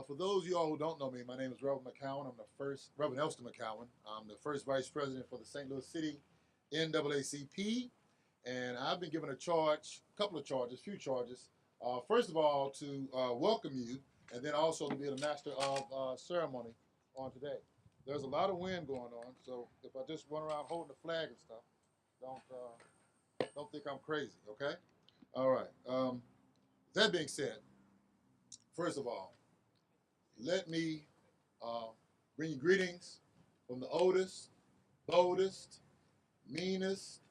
For those of you all who don't know me, my name is Reverend McCowan. I'm the first, Reverend Elston McCowan. I'm the first vice president for the St. Louis City NAACP. And I've been given a charge, a couple of charges, few charges. First of all, to welcome you, and then also to be the master of ceremony on today. There's a lot of wind going on, so if I just run around holding the flag and stuff, don't think I'm crazy, okay? All right. That being said, first of all, let me bring you greetings from the oldest, boldest, meanest,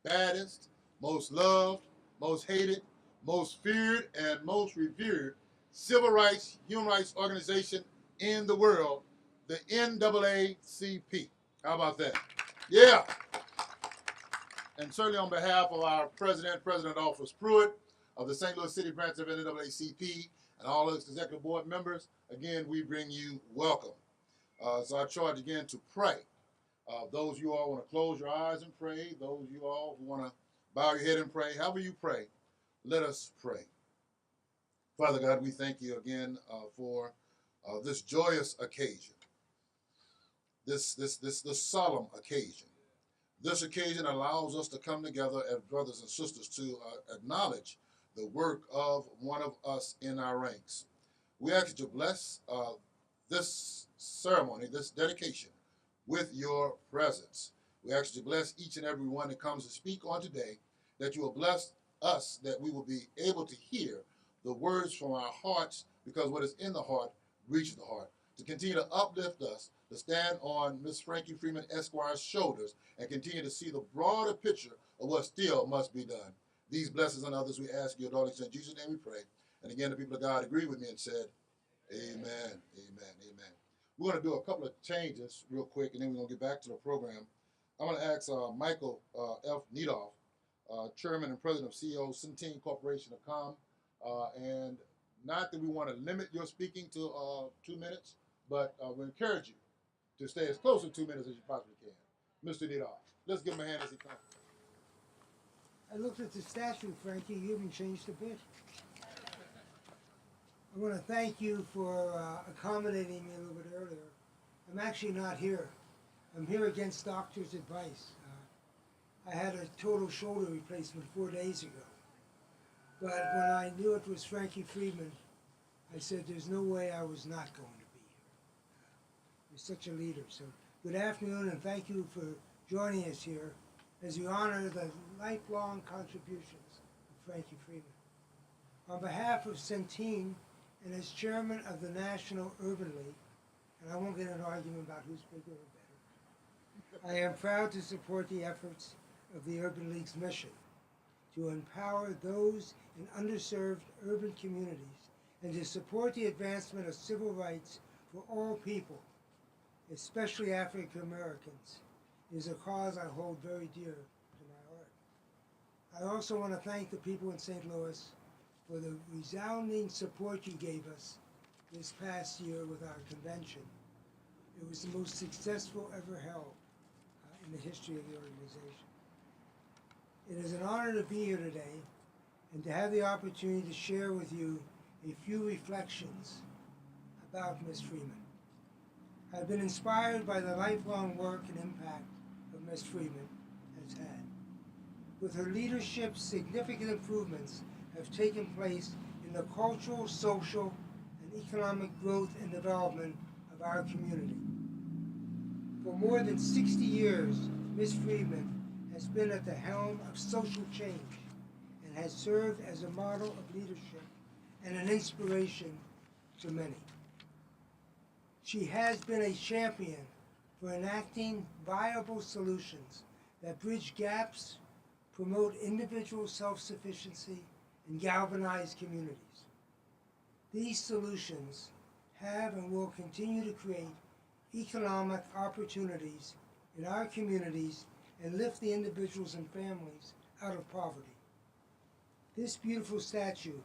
baddest, most loved, most hated, most feared, and most revered civil rights, human rights organization in the world, the NAACP. How about that? Yeah. And certainly on behalf of our president, President Adolphus Pruitt of the St. Louis City branch of NAACP, and all of its executive board members, again, we bring you welcome. So I charge again to pray. Those of you all want to close your eyes and pray. Those of you all who want to bow your head and pray, however you pray, let us pray. Father God, we thank you again for this joyous occasion, this solemn occasion. This occasion allows us to come together as brothers and sisters to acknowledge the work of one of us in our ranks. We ask you to bless this ceremony, this dedication, with your presence. We ask you to bless each and every one that comes to speak on today, that you will bless us, that we will be able to hear the words from our hearts, because what is in the heart reaches the heart, to continue to uplift us, to stand on Miss Frankie Freeman Esquire's shoulders and continue to see the broader picture of what still must be done. These blessings and others we ask you, darling, in Jesus' name we pray. And again, the people of God agree with me and said, amen, amen, amen. We're going to do a couple of changes real quick, and then we're going to get back to the program. I'm going to ask Michael F. Needoff, Chairman and President of CEO Centene Corporation, to come. And not that we want to limit your speaking to 2 minutes, but we encourage you to stay as close to 2 minutes as you possibly can. Mr. Needoff, let's give him a hand as he comes. I looked at the statue, Frankie. You haven't changed a bit. I want to thank you for accommodating me a little bit earlier. I'm actually not here. I'm here against doctor's advice. I had a total shoulder replacement 4 days ago. But when I knew it was Frankie Freeman, I said there's no way I was not going to be here. You're such a leader. So good afternoon, and thank you for joining us here as we honor the lifelong contributions of Frankie Freeman. On behalf of Centene, and as chairman of the National Urban League, and I won't get in an argument about who's bigger or better, I am proud to support the efforts of the Urban League's mission to empower those in underserved urban communities and to support the advancement of civil rights for all people, especially African Americans, is a cause I hold very dear to my heart. I also want to thank the people in St. Louis for the resounding support you gave us this past year with our convention. It was the most successful ever held in the history of the organization. It is an honor to be here today and to have the opportunity to share with you a few reflections about Ms. Freeman. I've been inspired by the lifelong work and impact of Ms. Freeman has had. With her leadership, significant improvements have taken place in the cultural, social, and economic growth and development of our community. For more than 60 years, Ms. Freeman has been at the helm of social change and has served as a model of leadership and an inspiration to many. She has been a champion for enacting viable solutions that bridge gaps, promote individual self-sufficiency, and galvanize communities. These solutions have and will continue to create economic opportunities in our communities and lift the individuals and families out of poverty. This beautiful statue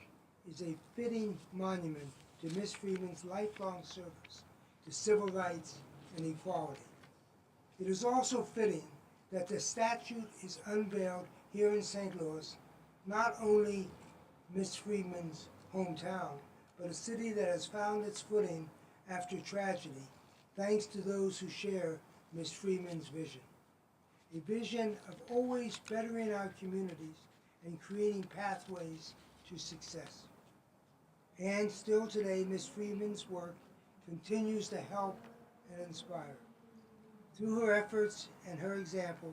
is a fitting monument to Ms. Freeman's lifelong service to civil rights and equality. It is also fitting that the statue is unveiled here in St. Louis, not only Ms. Freeman's hometown, but a city that has found its footing after tragedy, thanks to those who share Ms. Freeman's vision. A vision of always bettering our communities and creating pathways to success. And still today, Ms. Freeman's work continues to help and inspire. Through her efforts and her example,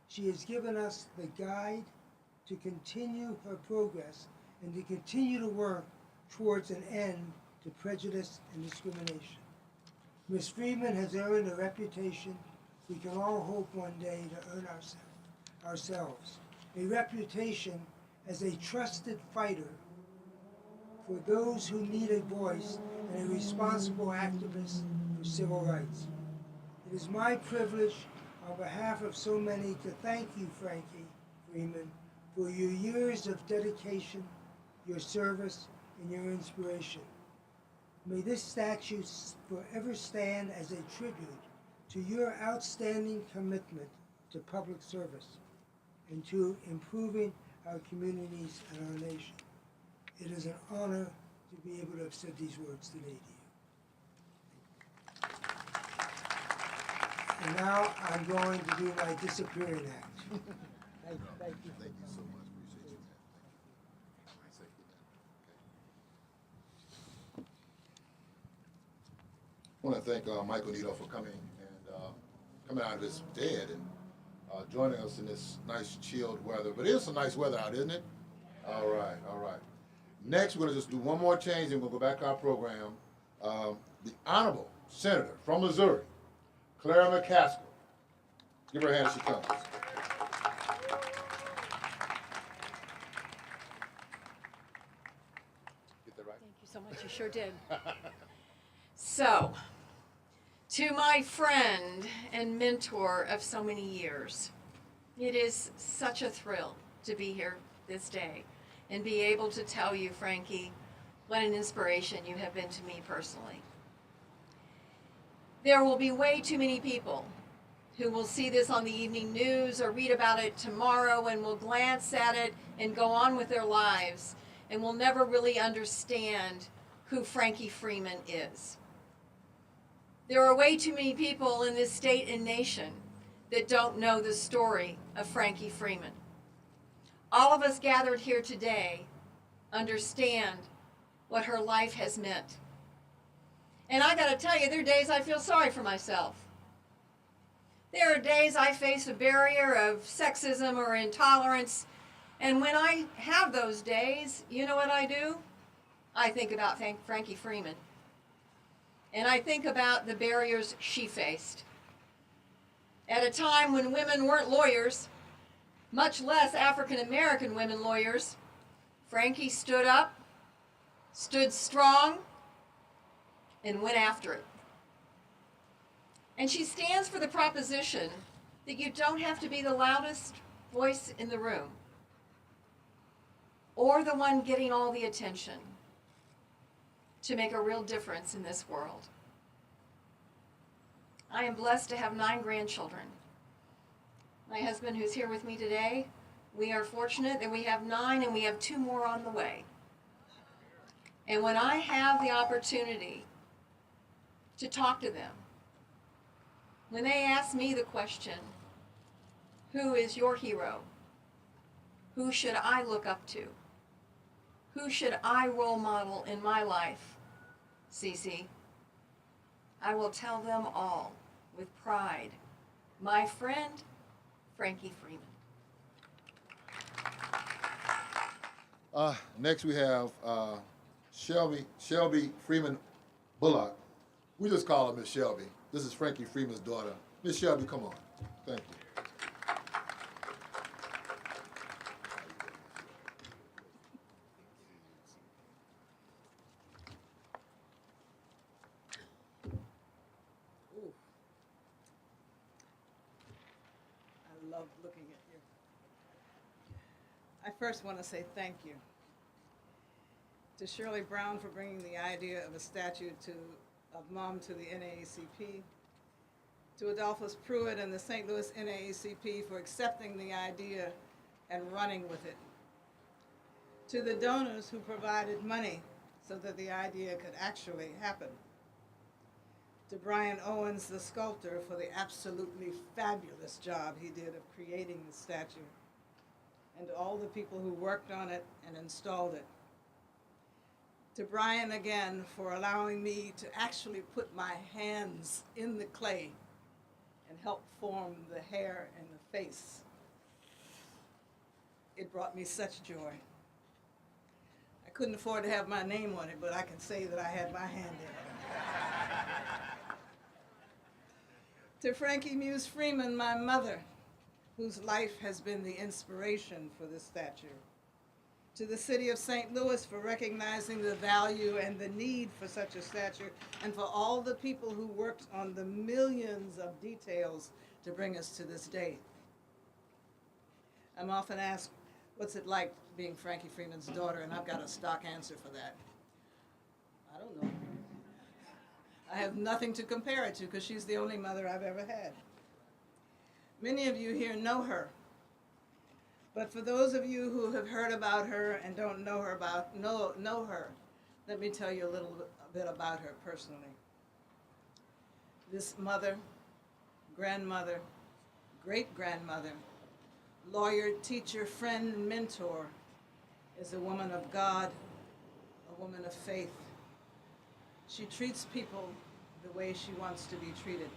she has given us the guide to continue her progress and to continue to work towards an end to prejudice and discrimination. Ms. Freeman has earned a reputation we can all hope one day to earn ourselves. A reputation as a trusted fighter for those who need a voice and a responsible activist for civil rights. It is my privilege, on behalf of so many, to thank you, Frankie Freeman, for your years of dedication, your service, and your inspiration. May this statue forever stand as a tribute to your outstanding commitment to public service and to improving our communities and our nation. It is an honor to be able to have said these words today to you. And now I'm going to do my disappearing act. Thank you. Thank you so much. Appreciate you, man. Thank you. I want to thank Michael Nito for coming out of his bed and joining us in this nice chilled weather. But it is some nice weather out, isn't it? All right. Next, we're going to just do one more change and we'll go back to our program. The Honorable Senator from Missouri, Clara McCaskill. Give her a hand as she comes. Get that right? Thank you so much. You sure did. So, to my friend and mentor of so many years, it is such a thrill to be here this day and be able to tell you, Frankie, what an inspiration you have been to me personally. There will be way too many people who will see this on the evening news or read about it tomorrow and will glance at it and go on with their lives and will never really understand who Frankie Freeman is. There are way too many people in this state and nation that don't know the story of Frankie Freeman. All of us gathered here today understand what her life has meant. And I gotta tell you, there are days I feel sorry for myself. There are days I face a barrier of sexism or intolerance, and when I have those days, you know what I do? I think about Frankie Freeman. And I think about the barriers she faced. At a time when women weren't lawyers, much less African American women lawyers, Frankie stood up, stood strong, and went after it. And she stands for the proposition that you don't have to be the loudest voice in the room or the one getting all the attention to make a real difference in this world. I am blessed to have 9 grandchildren. My husband, who's here with me today, we are fortunate that we have 9 and we have 2 more on the way. And when I have the opportunity to talk to them, when they ask me the question, who is your hero? Who should I look up to? Who should I role model in my life? Cece, I will tell them all with pride, my friend, Frankie Freeman. Next we have Shelby Freeman Bullock. We just call her Miss Shelby. This is Frankie Freeman's daughter. Miss Shelby, come on. Thank you. Ooh. I love looking at you. I first want to say thank you to Shirley Brown for bringing the idea of a statue of Mom to the NAACP, to Adolphus Pruitt and the St. Louis NAACP for accepting the idea and running with it, to the donors who provided money, so that the idea could actually happen. To Brian Owens, the sculptor, for the absolutely fabulous job he did of creating the statue, and to all the people who worked on it and installed it. To Brian again for allowing me to actually put my hands in the clay and help form the hair and the face. It brought me such joy. I couldn't afford to have my name on it, but I can say that I had my hand in it. To Frankie Muse Freeman, my mother, whose life has been the inspiration for this statue. To the city of St. Louis for recognizing the value and the need for such a statue, and for all the people who worked on the millions of details to bring us to this day. I'm often asked, what's it like being Frankie Freeman's daughter? And I've got a stock answer for that. I don't know. I have nothing to compare it to because she's the only mother I've ever had. Many of you here know her. But for those of you who have heard about her and don't know her, know her, let me tell you a little bit about her personally. This mother, grandmother, great-grandmother, lawyer, teacher, friend, and mentor is a woman of God, a woman of faith. She treats people the way she wants to be treated.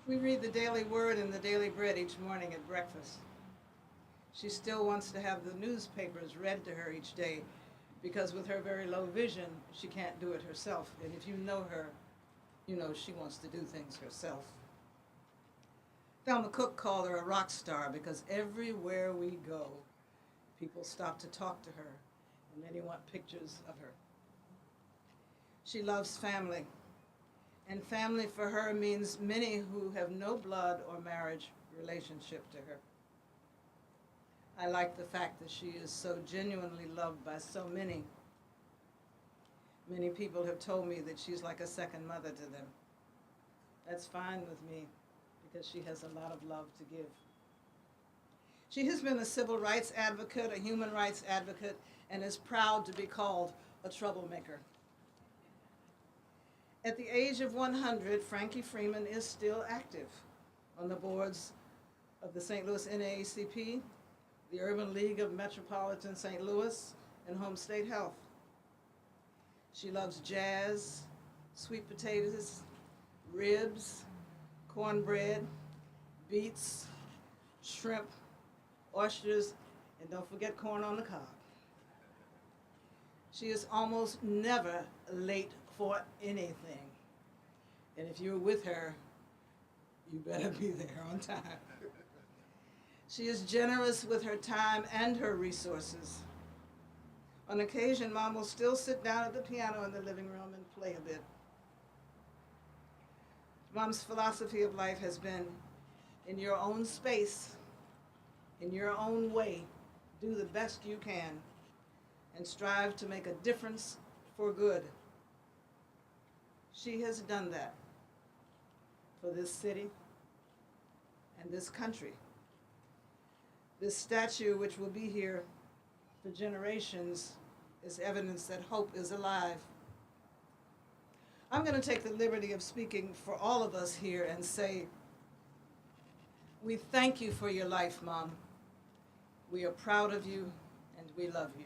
We read the daily word and the daily bread each morning at breakfast. She still wants to have the newspapers read to her each day because with her very low vision, she can't do it herself. And if you know her, you know she wants to do things herself. Thelma Cook called her a rock star because everywhere we go, people stop to talk to her and many want pictures of her. She loves family, and family for her means many who have no blood or marriage relationship to her. I like the fact that she is so genuinely loved by so many. Many people have told me that she's like a second mother to them. That's fine with me because she has a lot of love to give. She has been a civil rights advocate, a human rights advocate, and is proud to be called a troublemaker. At the age of 100, Frankie Freeman is still active on the boards of the St. Louis NAACP, the Urban League of Metropolitan St. Louis, and Home State Health. She loves jazz, sweet potatoes, ribs, cornbread, beets, shrimp, oysters, and don't forget corn on the cob. She is almost never late for anything. And if you're with her, you better be there on time. She is generous with her time and her resources. On occasion, Mom will still sit down at the piano in the living room and play a bit. Mom's philosophy of life has been, in your own space, in your own way, do the best you can, and strive to make a difference for good. She has done that for this city and this country. This statue, which will be here for generations, is evidence that hope is alive. I'm going to take the liberty of speaking for all of us here and say, we thank you for your life, Mom. We are proud of you, and we love you.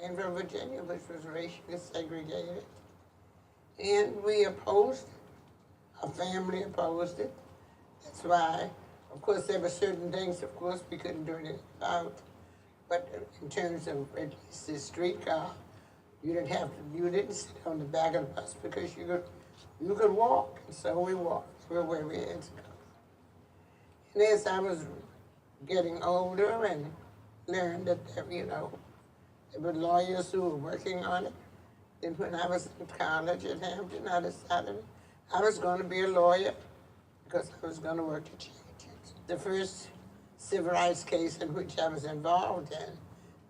Danville, Virginia, which was racially segregated. And we opposed it. Our family opposed it. That's why, of course, there were certain things, of course, we couldn't do anything about. But in terms of at least the streetcar, you didn't sit on the back of the bus because you could walk. And so we walked to where we had to go. And as I was getting older and learned that, there were lawyers who were working on it. Then when I was in college at Hampton, I decided I was going to be a lawyer because I was going to work at change. The first civil rights case in which I was involved in,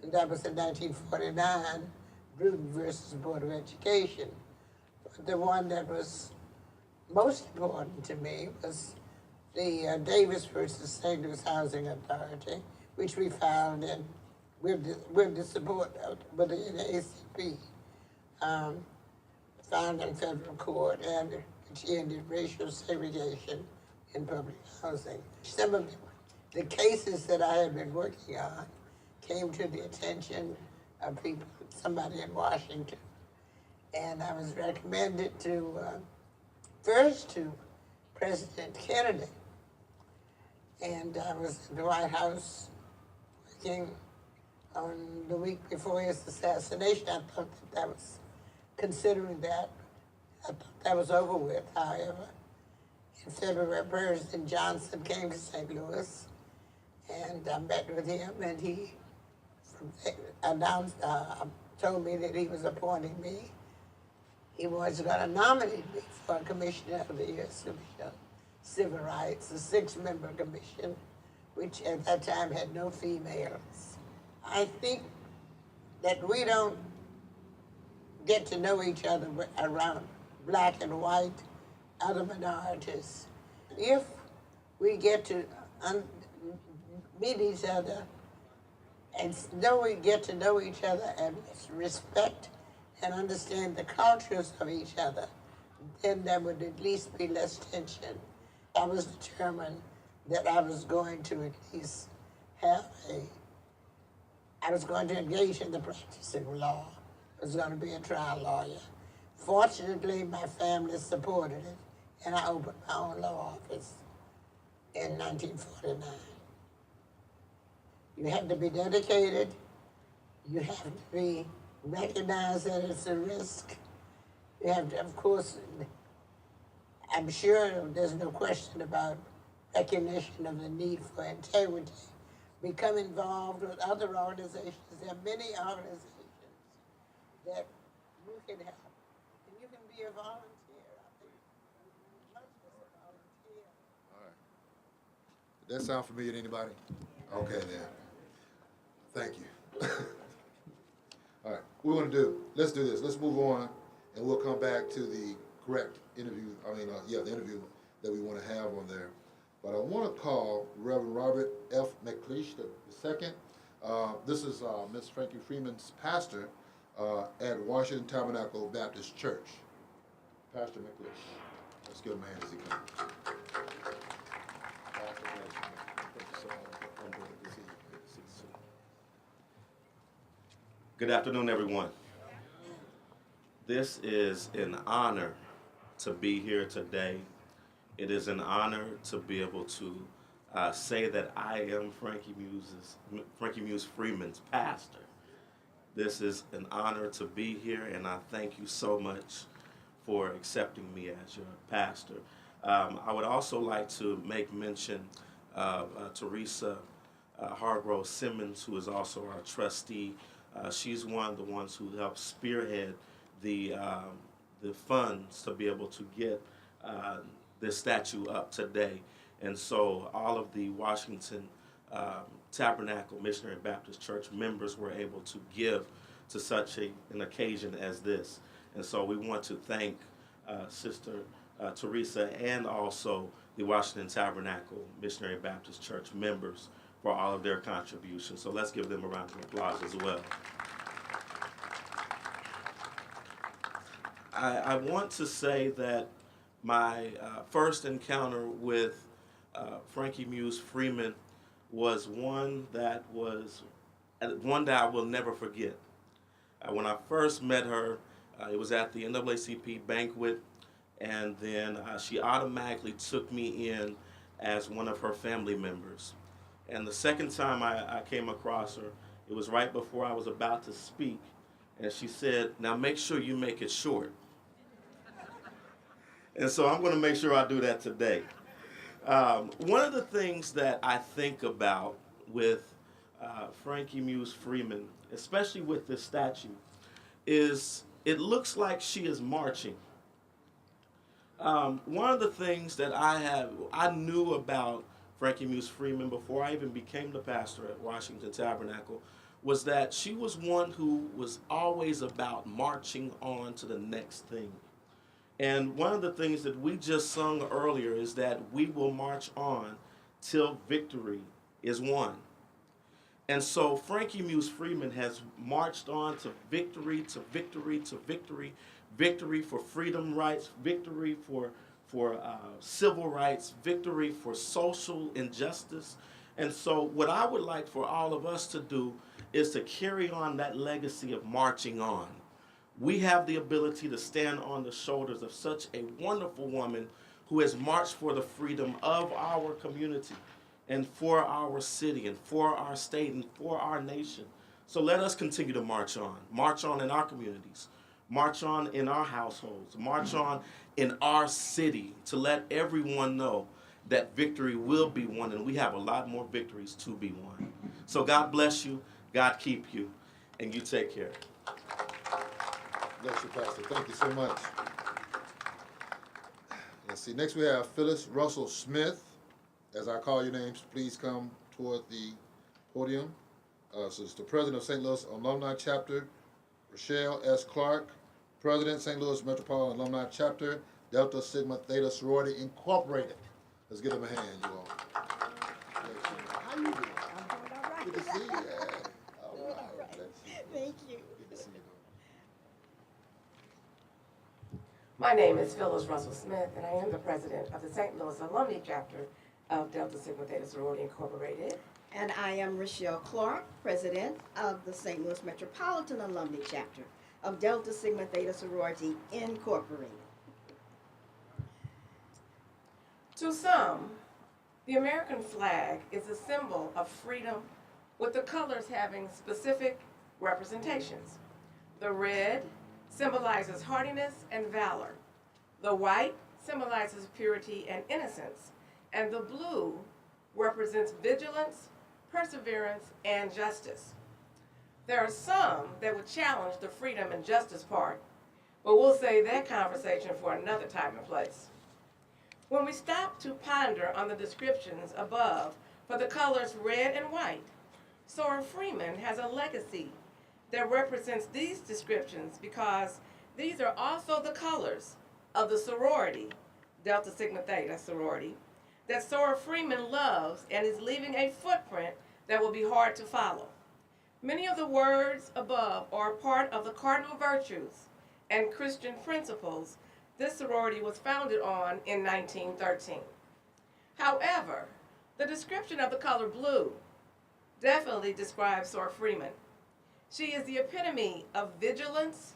and that was in 1949, Bruton versus Board of Education. But the one that was most important to me was the Davis versus St. Louis Housing Authority, which we filed in with the support of with the NAACP, found in federal court, and which ended racial segregation in public housing. Some of the cases that I had been working on came to the attention of people, somebody in Washington, and I was recommended to first to President Kennedy, and I was in the White House working on the week before his assassination. I thought that was, considering that, I thought that was over with. However, in February, President Johnson came to St. Louis, and I met with him, and he announced, told me that he was appointing me. He was going to nominate me for a commissioner of the U.S. Commission on Civil Rights, a 6-member commission, which at that time had no females. I think that we don't get to know each other around black and white, other minorities. If we get to meet each other and get to know each other and respect and understand the cultures of each other, then there would at least be less tension. I was determined that I was going to at least I was going to engage in the practice of law. I was going to be a trial lawyer. Fortunately, my family supported it, and I opened my own law office in 1949. You have to be dedicated. You have to be recognized that it's a risk. You have to, of course, I'm sure there's no question about recognition of the need for integrity. Become involved with other organizations. There are many organizations that you can help. And you can be a volunteer. I think much as a volunteer. All right. Does that sound familiar to anybody? Okay, then. Thank you. All right. What we're going to do, let's do this. Let's move on, and we'll come back to the correct interview. The interview that we want to have on there. But I want to call Reverend Robert F. McLeish II. This is Miss Frankie Freeman's pastor at Washington Tabernacle Baptist Church. Pastor McLeish. Let's give him a hand as he comes. Pastor McLeish. Thank you so much. Good to see you. Good afternoon, everyone. This is an honor to be here today. It is an honor to be able to say that I am Frankie Muse Freeman's pastor. This is an honor to be here, and I thank you so much for accepting me as your pastor. I would also like to make mention of Theresa Hargrove Simmons, who is also our trustee. She's one of the ones who helped spearhead the funds to be able to get this statue up today. And so all of the Washington Tabernacle Missionary Baptist Church members were able to give to such an occasion as this. And so we want to thank Sister Theresa and also the Washington Tabernacle Missionary Baptist Church members for all of their contributions. So let's give them a round of applause as well. I want to say that my first encounter with Frankie Muse Freeman was one that I will never forget. When I first met her, it was at the NAACP banquet, and then she automatically took me in as one of her family members. And the second time I came across her, it was right before I was about to speak, and she said, "Now make sure you make it short." And so I'm going to make sure I do that today. One of the things that I think about with Frankie Muse Freeman, especially with this statue, is it looks like she is marching. One of the things that I knew about Frankie Muse Freeman, before I even became the pastor at Washington Tabernacle, was that she was one who was always about marching on to the next thing. And one of the things that we just sung earlier is that we will march on till victory is won. And so Frankie Muse Freeman has marched on to victory, to victory, to victory, victory for freedom rights, victory for civil rights, victory for social injustice. And so what I would like for all of us to do is to carry on that legacy of marching on. We have the ability to stand on the shoulders of such a wonderful woman who has marched for the freedom of our community and for our city and for our state and for our nation. So let us continue to march on in our communities, march on in our households, march on in our city to let everyone know that victory will be won, and we have a lot more victories to be won. So God bless you, God keep you, and you take care. Bless you, Pastor. Thank you so much. Let's see. Next we have Phyllis Russel Smith. As I call your names, please come toward the podium. So it's the president of St. Louis Alumni Chapter, Rochelle S. Clark, president, St. Louis Metropolitan Alumni Chapter, Delta Sigma Theta Sorority Incorporated. Let's give them a hand, you all. How you doing? I'm doing all right. Good to see you. Yeah. All right. Bless you. Thank you. Good to see you. My name is Phyllis Russel Smith, and I am the president of the St. Louis Alumni Chapter of Delta Sigma Theta Sorority Incorporated. And I am Rochelle Clark, president of the St. Louis Metropolitan Alumni Chapter of Delta Sigma Theta Sorority Incorporated. To some, the American flag is a symbol of freedom, with the colors having specific representations. The red symbolizes hardiness and valor. The white symbolizes purity and innocence. And the blue represents vigilance, perseverance, and justice. There are some that would challenge the freedom and justice part, but we'll save that conversation for another time and place. When we stop to ponder on the descriptions above for the colors red and white, Sora Freeman has a legacy that represents these descriptions because these are also the colors of the sorority, Delta Sigma Theta sorority, that Sora Freeman loves and is leaving a footprint that will be hard to follow. Many of the words above are part of the cardinal virtues and Christian principles this sorority was founded on in 1913. However, the description of the color blue definitely describes Sora Freeman. She is the epitome of vigilance,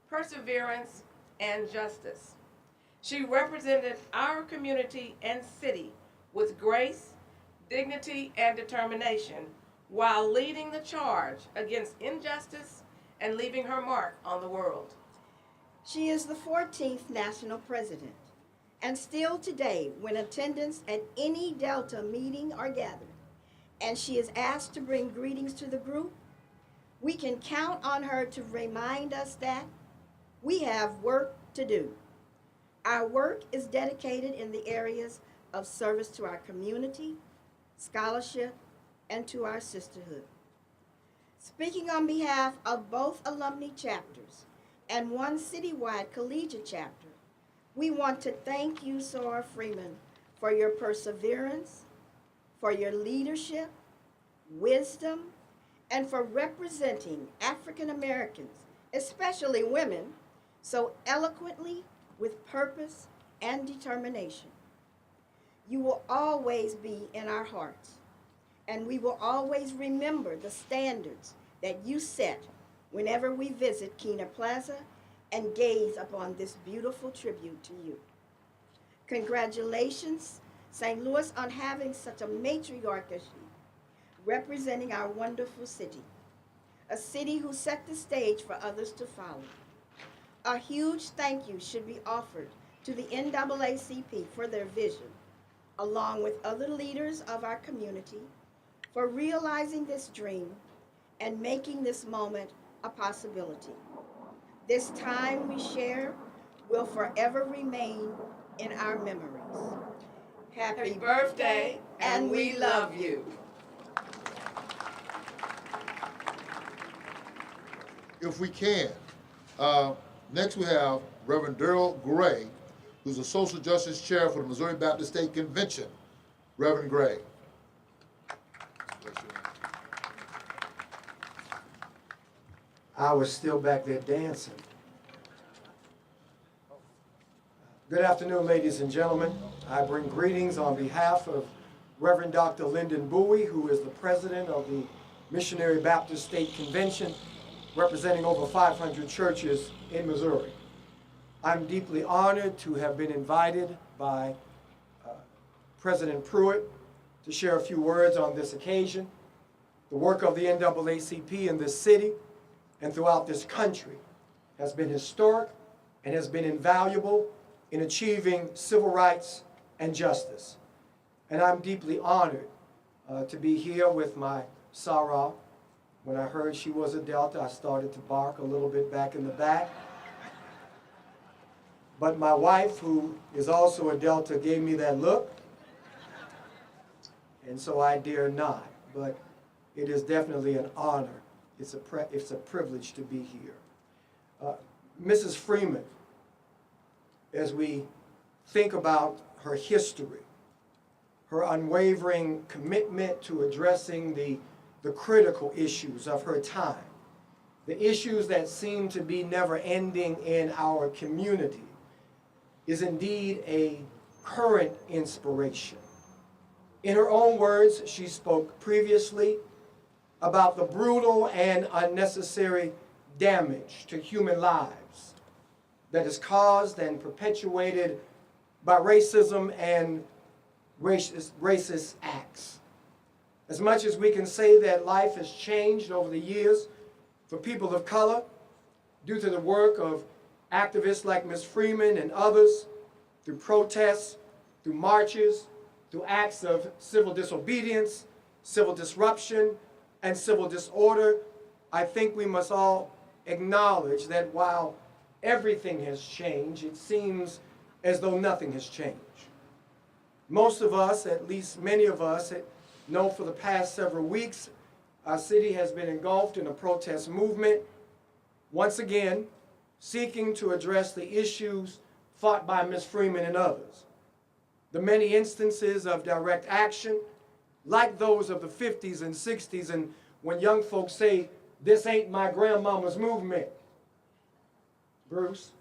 perseverance, and justice. She represented our community and city with grace, dignity, and determination while leading the charge against injustice and leaving her mark on the world. She is the 14th national president, and still today, when attendance at any Delta meeting are gathered, and she is asked to bring greetings to the group, we can count on her to remind us that we have work to do. Our work is dedicated in the areas of service to our community, scholarship, and to our sisterhood. Speaking on behalf of both alumni chapters and one citywide collegiate chapter, we want to thank you, Sora Freeman, for your perseverance, for your leadership, wisdom, and for representing African Americans, especially women, so eloquently with purpose and determination. You will always be in our hearts, and we will always remember the standards that you set whenever we visit Keener Plaza and gaze upon this beautiful tribute to you. Congratulations, St. Louis, on having such a matriarch representing our wonderful city, a city who set the stage for others to follow. A huge thank you should be offered to the NAACP for their vision, along with other leaders of our community, for realizing this dream and making this moment a possibility. This time we share will forever remain in our memories. Happy birthday, and we love you. If we can. Next we have Reverend Earl Gray, who's a social justice chair for the Missouri Baptist State Convention. Reverend Gray. I was still back there dancing. Good afternoon, ladies and gentlemen. I bring greetings on behalf of Reverend Dr. Lyndon Bowie, who is the president of the Missionary Baptist State Convention, representing over 500 churches in Missouri. I'm deeply honored to have been invited by President Pruitt to share a few words on this occasion. The work of the NAACP in this city and throughout this country has been historic and has been invaluable in achieving civil rights and justice. And I'm deeply honored to be here with my Sarah. When I heard she was a Delta, I started to bark a little bit back in the back. But my wife, who is also a Delta, gave me that look. And so I dare not. But it is definitely an honor. It's a privilege to be here. Mrs. Freeman, as we think about her history, her unwavering commitment to addressing the critical issues of her time, the issues that seem to be never ending in our community, is indeed a current inspiration. In her own words, she spoke previously about the brutal and unnecessary damage to human lives that is caused and perpetuated by racism and racist acts. As much as we can say that life has changed over the years for people of color due to the work of activists like Ms. Freeman and others, through protests, through marches, through acts of civil disobedience, civil disruption, and civil disorder, I think we must all acknowledge that while everything has changed, it seems as though nothing has changed. Most of us, at least many of us, know for the past several weeks, our city has been engulfed in a protest movement, once again, seeking to address the issues fought by Ms. Freeman and others. The many instances of direct action, like those of the 50s and 60s, and when young folks say, "This ain't my grandmama's movement." Bruce,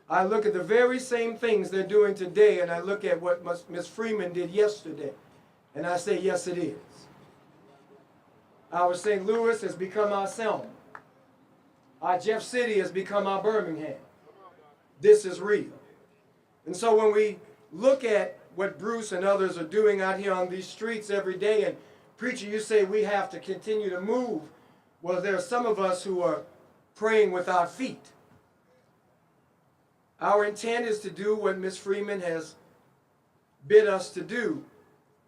I look at the very same things they're doing today, and I look at what Ms. Freeman did yesterday, and I say, yes, it is. Our St. Louis has become our Selma. Our Jeff City has become our Birmingham. This is real. And so when we look at what Bruce and others are doing out here on these streets every day, and preacher, you say we have to continue to move. Well, there are some of us who are praying with our feet. Our intent is to do what Ms. Freeman has bid us to do.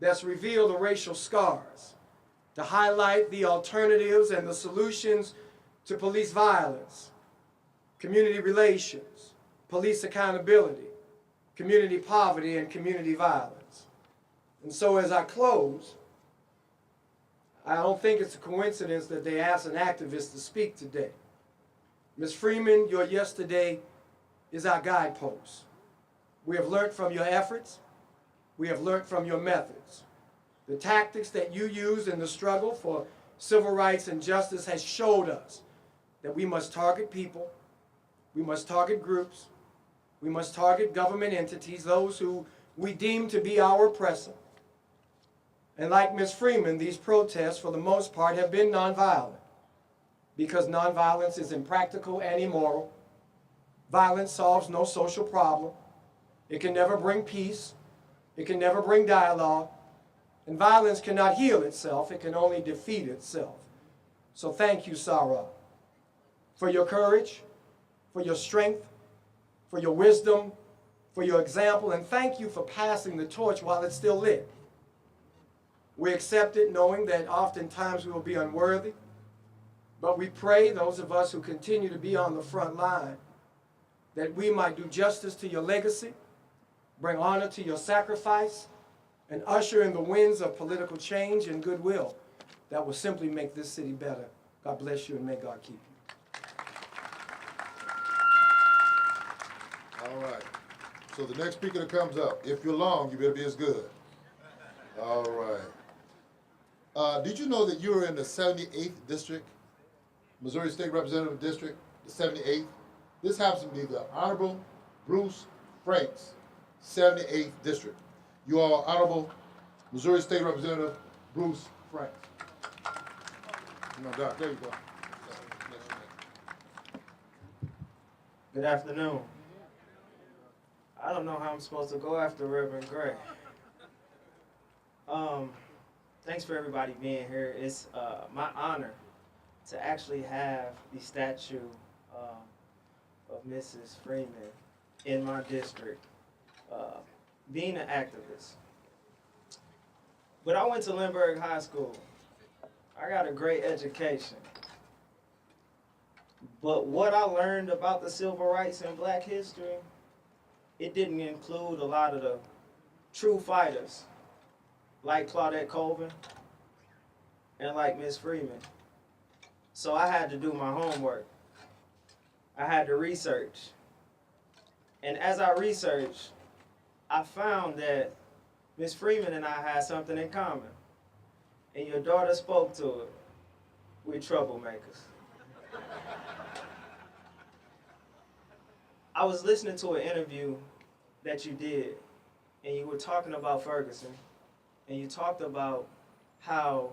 That's reveal the racial scars, to highlight the alternatives and the solutions to police violence, community relations, police accountability, community poverty, and community violence. And so as I close, I don't think it's a coincidence that they asked an activist to speak today. Ms. Freeman, your yesterday is our guidepost. We have learned from your efforts. We have learned from your methods. The tactics that you use in the struggle for civil rights and justice has showed us that we must target people, we must target groups, we must target government entities, those who we deem to be our oppressor. And like Ms. Freeman, these protests, for the most part, have been nonviolent, because nonviolence is impractical and immoral. Violence solves no social problem. It can never bring peace. It can never bring dialogue. And violence cannot heal itself. It can only defeat itself. So thank you, Sarah, for your courage, for your strength, for your wisdom, for your example, and thank you for passing the torch while it's still lit. We accept it knowing that oftentimes we will be unworthy, but we pray, those of us who continue to be on the front line, that we might do justice to your legacy, bring honor to your sacrifice, and usher in the winds of political change and goodwill that will simply make this city better. God bless you and may God keep you. All right. So the next speaker that comes up, if you're long, you better be as good. All right. Did you know that you were in the 78th District, Missouri State Representative District, the 78th? This happens to be the Honorable Bruce Franks, 78th District. You are Honorable Missouri State Representative Bruce Franks. No, Doc, there you go. Good afternoon. I don't know how I'm supposed to go after Reverend Gray. Thanks for everybody being here. It's my honor to actually have the statue of Mrs. Freeman in my district, being an activist. But I went to Lindbergh High School. I got a great education. But what I learned about the civil rights and black history, it didn't include a lot of the true fighters, like Claudette Colvin and like Miss Freeman. So I had to do my homework. I had to research. And as I researched, I found that Miss Freeman and I had something in common. And your daughter spoke to it. We're troublemakers. I was listening to an interview that you did, and you were talking about Ferguson, and you talked about how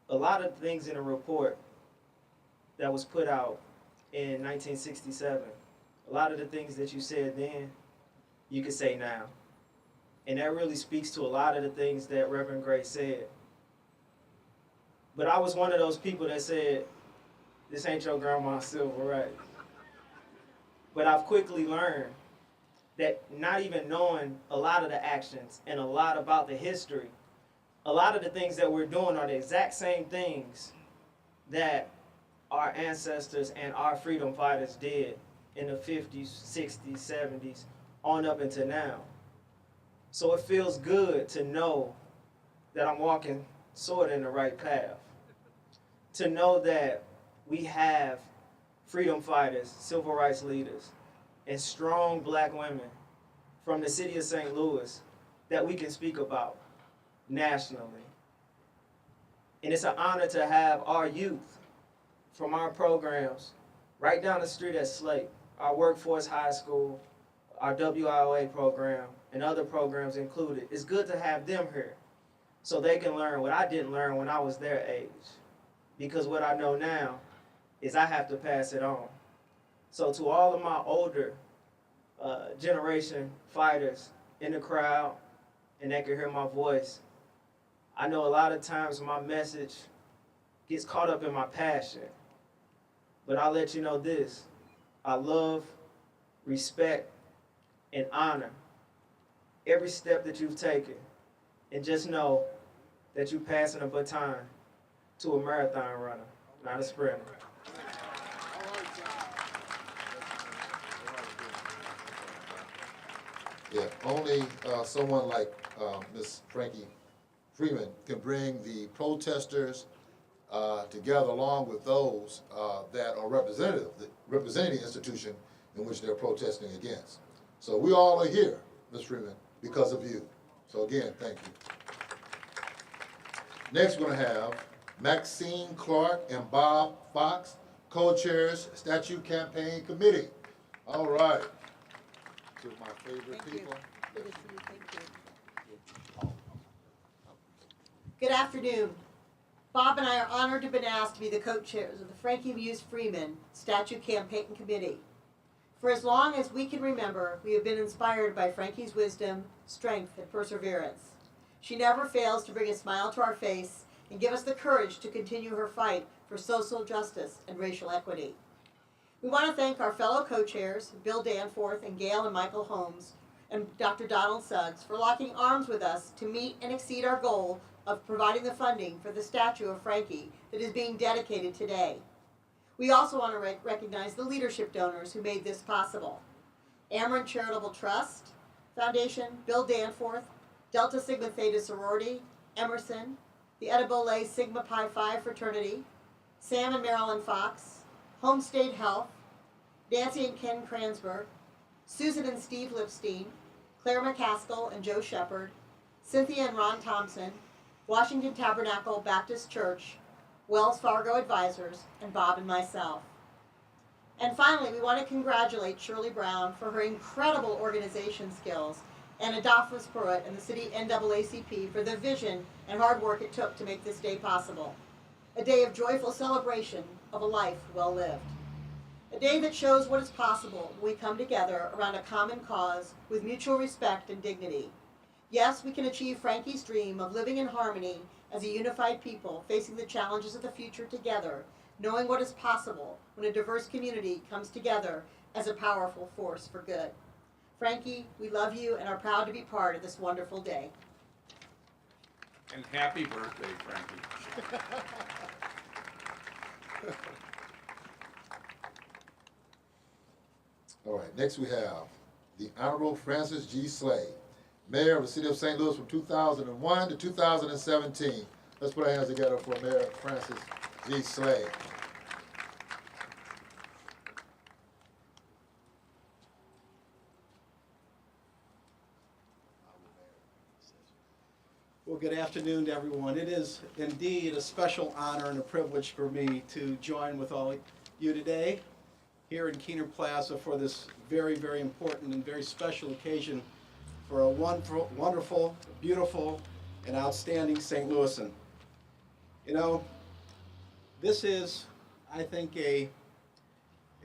a lot of things in a report that was put out in 1967, a lot of the things that you said then, you could say now. And that really speaks to a lot of the things that Reverend Gray said. But I was one of those people that said, this ain't your grandma's civil rights. But I've quickly learned that not even knowing a lot of the actions and a lot about the history, a lot of the things that we're doing are the exact same things that our ancestors and our freedom fighters did in the 50s, 60s, 70s, on up until now. So it feels good to know that I'm walking sort of in the right path. To know that we have freedom fighters, civil rights leaders, and strong black women from the city of St. Louis that we can speak about nationally. And it's an honor to have our youth from our programs right down the street at Slate, our Workforce High School, our WIOA program, and other programs included. It's good to have them here so they can learn what I didn't learn when I was their age. Because what I know now is I have to pass it on. So to all of my older generation fighters in the crowd and that can hear my voice, I know a lot of times my message gets caught up in my passion. But I'll let you know this, I love, respect, and honor every step that you've taken. And just know that you're passing a baton to a marathon runner, not a sprinter. Yeah, only someone like Miss Frankie Freeman can bring the protesters together along with those that are representing the institution in which they're protesting against. So we all are here, Ms. Freeman, because of you. So again, thank you. Next we're going to have Maxine Clark and Bob Fox, co-chairs, Statute Campaign Committee. All right. Two of my favorite people. Good afternoon. Bob and I are honored to have been asked to be the co-chairs of the Frankie Muse Freeman Statute Campaign Committee. For as long as we can remember, we have been inspired by Frankie's wisdom, strength, and perseverance. She never fails to bring a smile to our face and give us the courage to continue her fight for social justice and racial equity. We want to thank our fellow co-chairs, Bill Danforth and Gail and Michael Holmes, and Dr. Donald Suggs for locking arms with us to meet and exceed our goal of providing the funding for the statue of Frankie that is being dedicated today. We also want to recognize the leadership donors who made this possible. Ameren Charitable Trust, Foundation, Bill Danforth, Delta Sigma Theta Sorority, Emerson, the Edibole Sigma Pi Phi Fraternity, Sam and Marilyn Fox, Homestay Health, Nancy and Ken Kransberg, Susan and Steve Lipstein, Claire McCaskill and Joe Shepard, Cynthia and Ron Thompson, Washington Tabernacle Baptist Church, Wells Fargo Advisors, and Bob and myself. And finally, we want to congratulate Shirley Brown for her incredible organization skills and Adolphus Pruitt and the city NAACP for the vision and hard work it took to make this day possible. A day of joyful celebration of a life well lived. A day that shows what is possible when we come together around a common cause with mutual respect and dignity. Yes, we can achieve Frankie's dream of living in harmony as a unified people, facing the challenges of the future together, knowing what is possible when a diverse community comes together as a powerful force for good. Frankie, we love you and are proud to be part of this wonderful day. And happy birthday, Frankie. All right, next we have the Honorable Francis G. Slade, Mayor of the City of St. Louis from 2001 to 2017. Let's put our hands together for Mayor Francis G. Slade. Well, good afternoon to everyone. It is indeed a special honor and a privilege for me to join with all you today here in Keener Plaza for this very, very important and very special occasion for a wonderful, beautiful, and outstanding St. Louisan. You know, this is, I think, a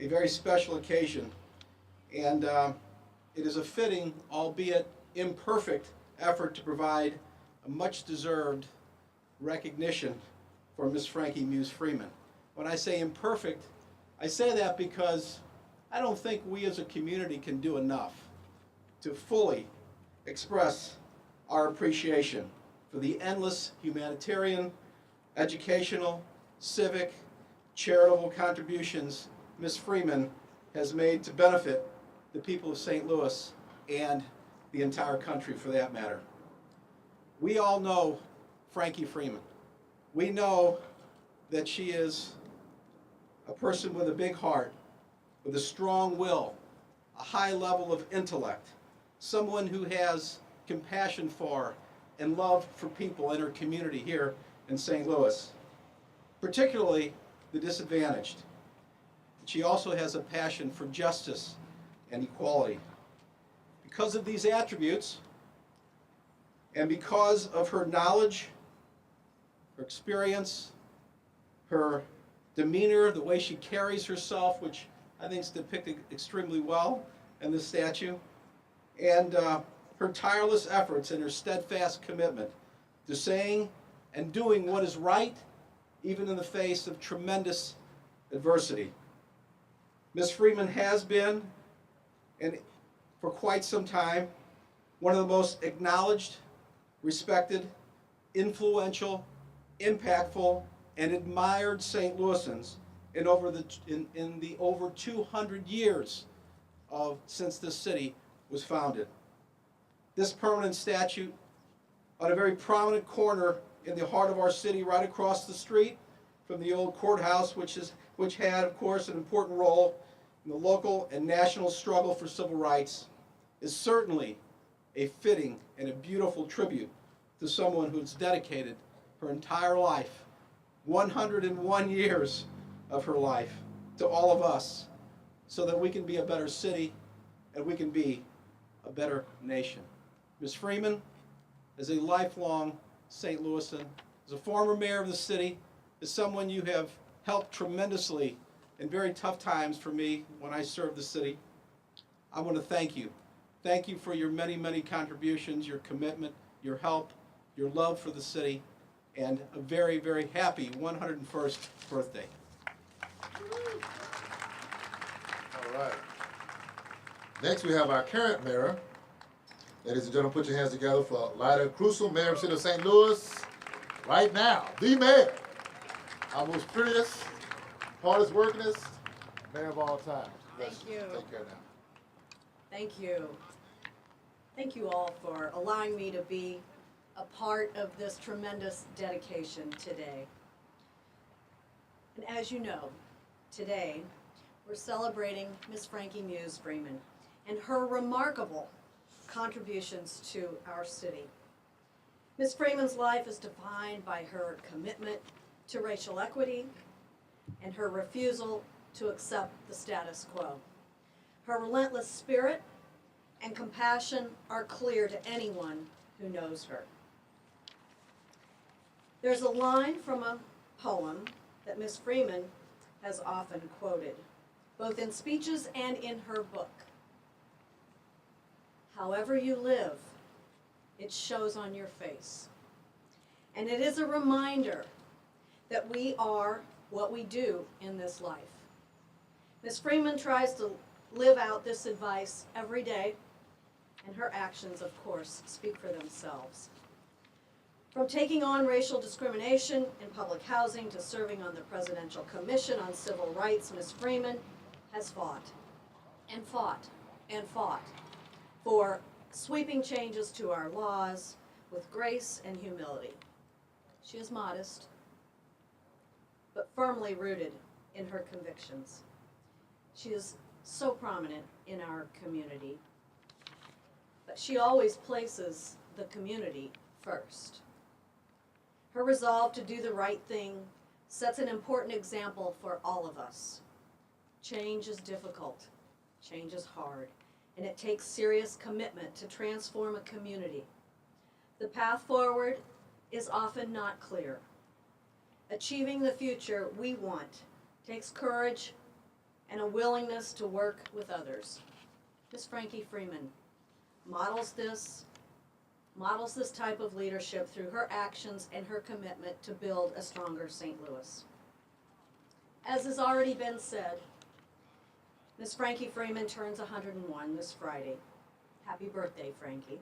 very special occasion, and it is a fitting, albeit imperfect, effort to provide a much-deserved recognition for Miss Frankie Muse Freeman. When I say imperfect, I say that because I don't think we as a community can do enough to fully express our appreciation for the endless humanitarian, educational, civic, charitable contributions Miss Freeman has made to benefit the people of St. Louis and the entire country for that matter. We all know Frankie Freeman. We know that she is a person with a big heart, with a strong will, a high level of intellect, someone who has compassion for and love for people in her community here in St. Louis, particularly the disadvantaged. She also has a passion for justice and equality. Because of these attributes, and because of her knowledge, her experience, her demeanor, the way she carries herself, which I think is depicted extremely well in this statue, and her tireless efforts and her steadfast commitment to saying and doing what is right, even in the face of tremendous adversity. Ms. Freeman has been, and for quite some time, one of the most acknowledged, respected, influential, impactful, and admired St. Louisans in the over 200 years since this city was founded. This permanent statue on a very prominent corner in the heart of our city, right across the street from the old courthouse, which had, of course, an important role in the local and national struggle for civil rights, is certainly a fitting and a beautiful tribute to someone who's dedicated her entire life, 101 years of her life, to all of us, so that we can be a better city and we can be a better nation. Ms. Freeman, as a lifelong St. Louisan, as a former mayor of the city, as someone you have helped tremendously in very tough times for me when I served the city, I want to thank you. Thank you for your many, many contributions, your commitment, your help, your love for the city, and a very, very happy 101st birthday. All right. Next, we have our current mayor. Ladies and gentlemen, put your hands together for Lyda Crucial, Mayor of the City of St. Louis. Right now, the mayor, our most prettiest, hardest workingest mayor of all time. Thank you. Take care now. Thank you. Thank you all for allowing me to be a part of this tremendous dedication today. And as you know, today we're celebrating Miss Frankie Muse Freeman and her remarkable contributions to our city. Miss Freeman's life is defined by her commitment to racial equity and her refusal to accept the status quo. Her relentless spirit and compassion are clear to anyone who knows her. There's a line from a poem that Miss Freeman has often quoted, both in speeches and in her book. However you live, it shows on your face. And it is a reminder that we are what we do in this life. Miss Freeman tries to live out this advice every day, and her actions, of course, speak for themselves. From taking on racial discrimination in public housing to serving on the Presidential Commission on Civil Rights, Miss Freeman has fought and fought and fought for sweeping changes to our laws with grace and humility. She is modest, but firmly rooted in her convictions. She is so prominent in our community, but she always places the community first. Her resolve to do the right thing sets an important example for all of us. Change is difficult, change is hard, and it takes serious commitment to transform a community. The path forward is often not clear. Achieving the future we want takes courage and a willingness to work with others. Miss Frankie Freeman models this type of leadership through her actions and her commitment to build a stronger St. Louis. As has already been said, Miss Frankie Freeman turns 101 this Friday. Happy birthday, Frankie.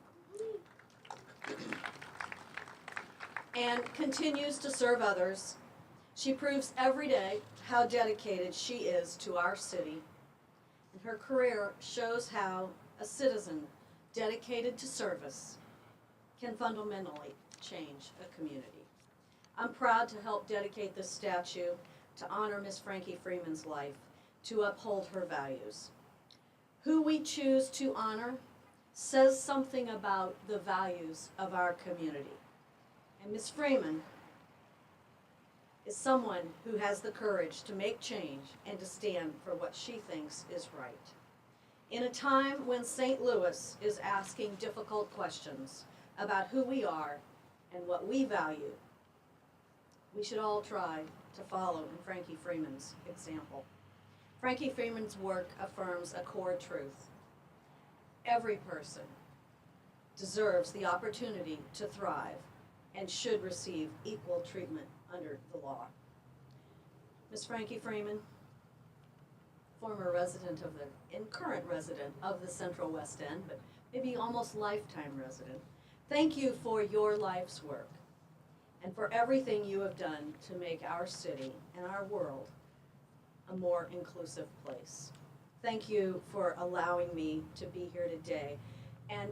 And continues to serve others. She proves every day how dedicated she is to our city. And her career shows how a citizen dedicated to service can fundamentally change a community. I'm proud to help dedicate this statue to honor Miss Frankie Freeman's life, to uphold her values. Who we choose to honor says something about the values of our community. And Miss Freeman is someone who has the courage to make change and to stand for what she thinks is right. In a time when St. Louis is asking difficult questions about who we are and what we value, we should all try to follow in Frankie Freeman's example. Frankie Freeman's work affirms a core truth. Every person deserves the opportunity to thrive and should receive equal treatment under the law. Miss Frankie Freeman, former resident of and current resident of the Central West End, but maybe almost lifetime resident, thank you for your life's work and for everything you have done to make our city and our world a more inclusive place. Thank you for allowing me to be here today. And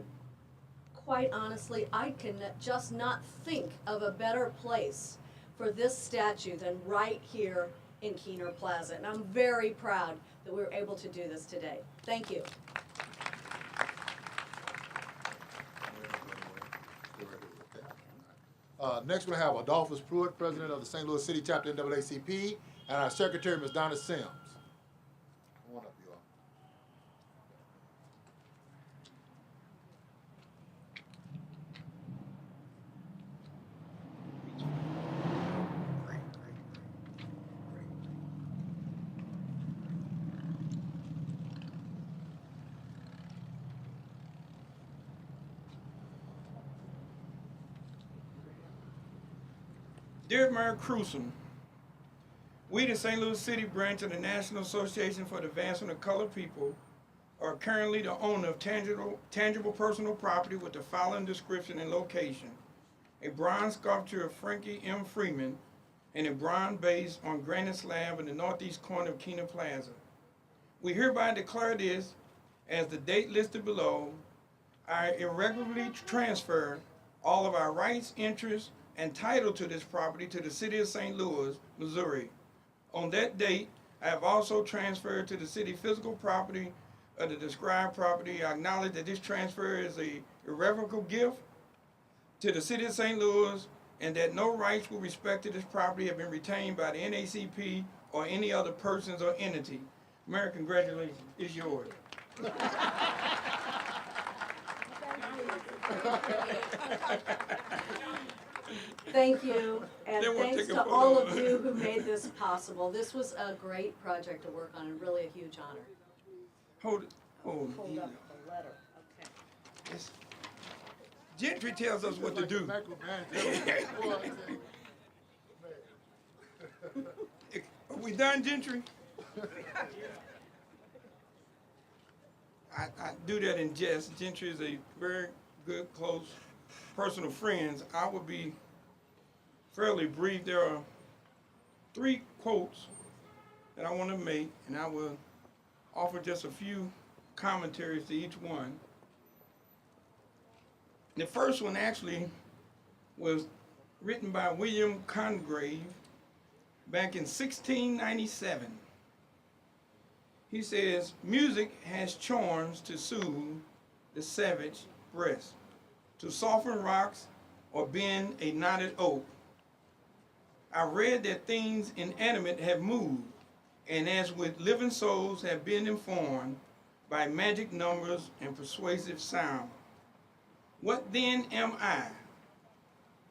quite honestly, I can just not think of a better place for this statue than right here in Keener Plaza. And I'm very proud that we were able to do this today. Thank you. Next we have Adolphus Pruitt, President of the St. Louis City Chapter NAACP, and our Secretary, Ms. Donna Sims. Come on up, you all. Dear Mayor Crewson, we, the St. Louis City branch of the National Association for the Advancement of Colored People, are currently the owner of tangible personal property with the following description and location: a bronze sculpture of Frankie M. Freeman and a bronze base on granite slab in the northeast corner of Keener Plaza. We hereby declare this as the date listed below, I irregularly transfer all of our rights, interests, and title to this property to the city of St. Louis, Missouri. On that date, I have also transferred to the city physical property of the described property. I acknowledge that this transfer is a irrevocable gift to the city of St. Louis and that no rights with respect to this property have been retained by the NACP or any other persons or entity. Mayor, congratulations, it's yours. Thank you, and They won't thanks take a to photo. all of you who made this possible. This was a great project to work on and really a huge honor. Hold it. Oh, Hold up the letter, okay. yes. Gentry tells us what to do. Are we done, Gentry? I do that in jest. Gentry is a very good, close, personal friend. I will be fairly brief. There are 3 quotes that I want to make, and I will offer just a few commentaries to each one. The first one actually was written by William Congreve back in 1697. He says, music has charms to soothe the savage breast, to soften rocks or bend a knotted oak. I read that things inanimate have moved, and as with living souls have been informed by magic numbers and persuasive sound. What then am I?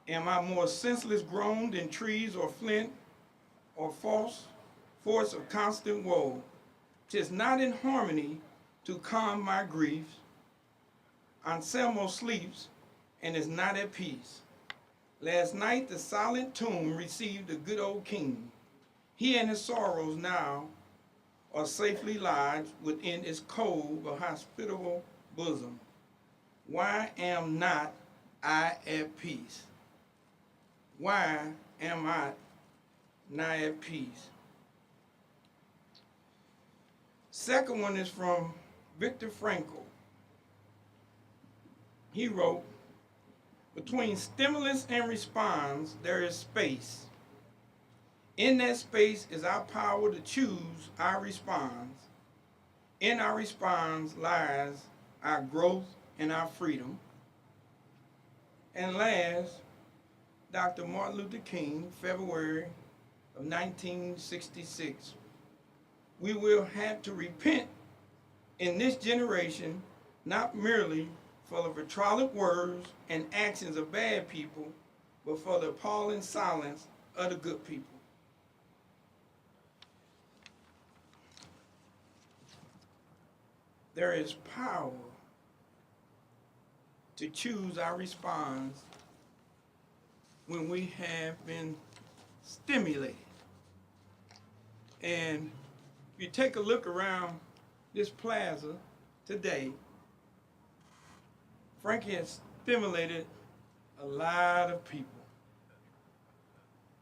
Am I more senseless grown than trees or flint or false force of constant woe? 'Tis not in harmony to calm my griefs. Anselmo sleeps and is not at peace. Last night the silent tomb received the good old king. He and his sorrows now are safely lodged within its cold but hospitable bosom. Why am not I at peace? Why am I not at peace? Second one is from Viktor Frankl. He wrote, between stimulus and response, there is space. In that space is our power to choose our response. In our response lies our growth and our freedom. And last, Dr. Martin Luther King, February of 1966. We will have to repent in this generation, not merely for the vitriolic words and actions of bad people, but for the appalling silence of the good people. There is power to choose our response when we have been stimulated. And if you take a look around this plaza today, Frankie has stimulated a lot of people.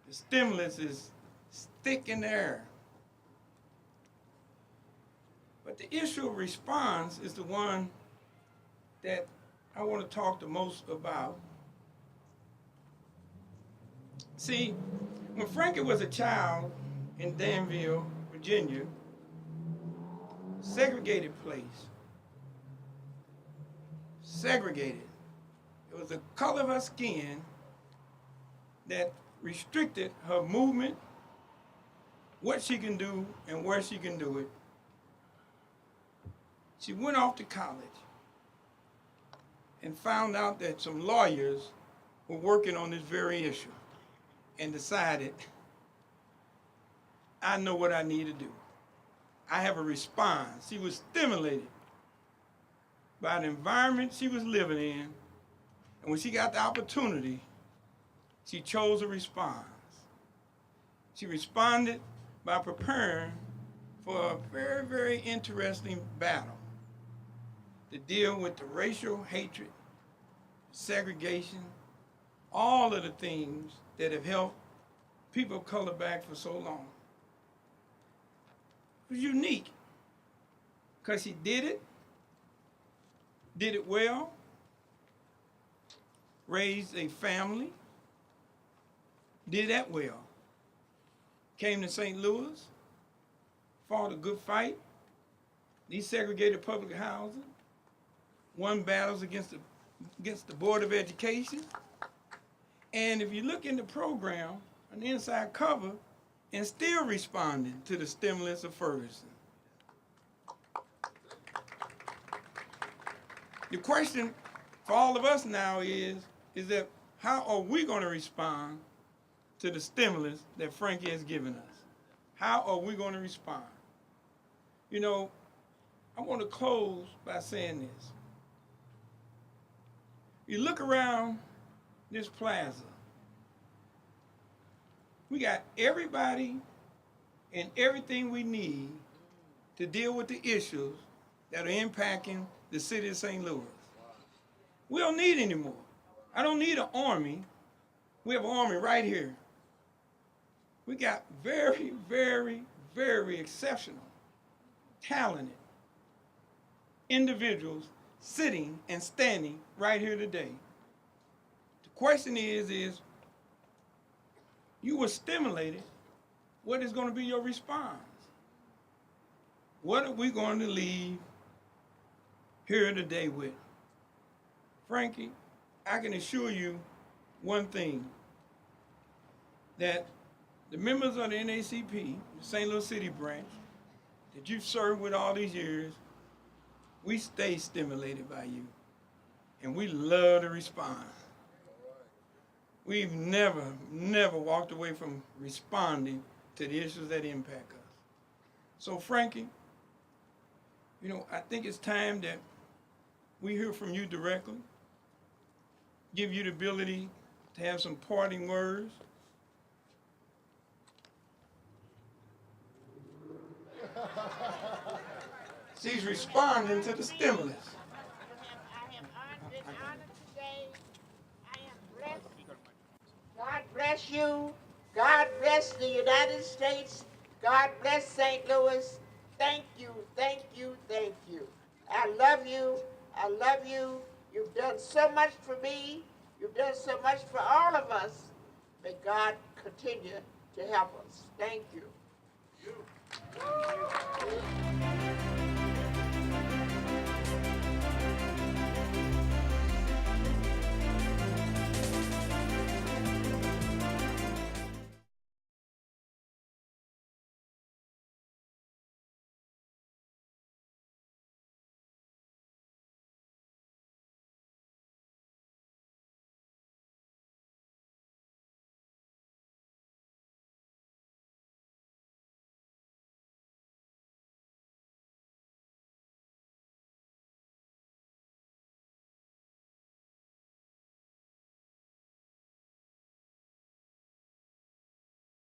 The stimulus is thick in the air. But the issue of response is the one that I want to talk the most about. See, when Frankie was a child in Danville, Virginia, segregated place, segregated. It was the color of her skin that restricted her movement, what she can do and where she can do it. She went off to college and found out that some lawyers were working on this very issue and decided, I know what I need to do. I have a response. She was stimulated by the environment she was living in, and when she got the opportunity, she chose a response. She responded by preparing for a very, very interesting battle to deal with the racial hatred, segregation, all of the things that have held people of color back for so long. It was unique because she did it well, raised a family, did that well. Came to St. Louis, fought a good fight, desegregated public housing, won battles against the Board of Education. And if you look in the program, on the inside cover, and still responding to the stimulus of Ferguson. The question for all of us now is that how are we going to respond to the stimulus that Frankie has given us? How are we going to respond? You know, I want to close by saying this. You look around this plaza, we got everybody and everything we need to deal with the issues that are impacting the city of St. Louis. We don't need any more. I don't need an army. We have an army right here. We got very, very, very exceptional, talented individuals sitting and standing right here today. The question is you were stimulated. What is going to be your response? What are we going to leave here today with? Frankie, I can assure you one thing, that the members of the NACP, the St. Louis City branch, that you've served with all these years, we stay stimulated by you, and we love to respond. We've never walked away from responding to the issues that impact us. So Frankie, you know, I think it's time that we hear from you directly, give you the ability to have some parting words. She's responding to the stimulus. I am honored today. I am blessed. God bless you. God bless the United States. God bless St. Louis. Thank you, thank you, thank you. I love you. I love you. You've done so much for me. You've done so much for all of us. May God continue to help us. Thank you.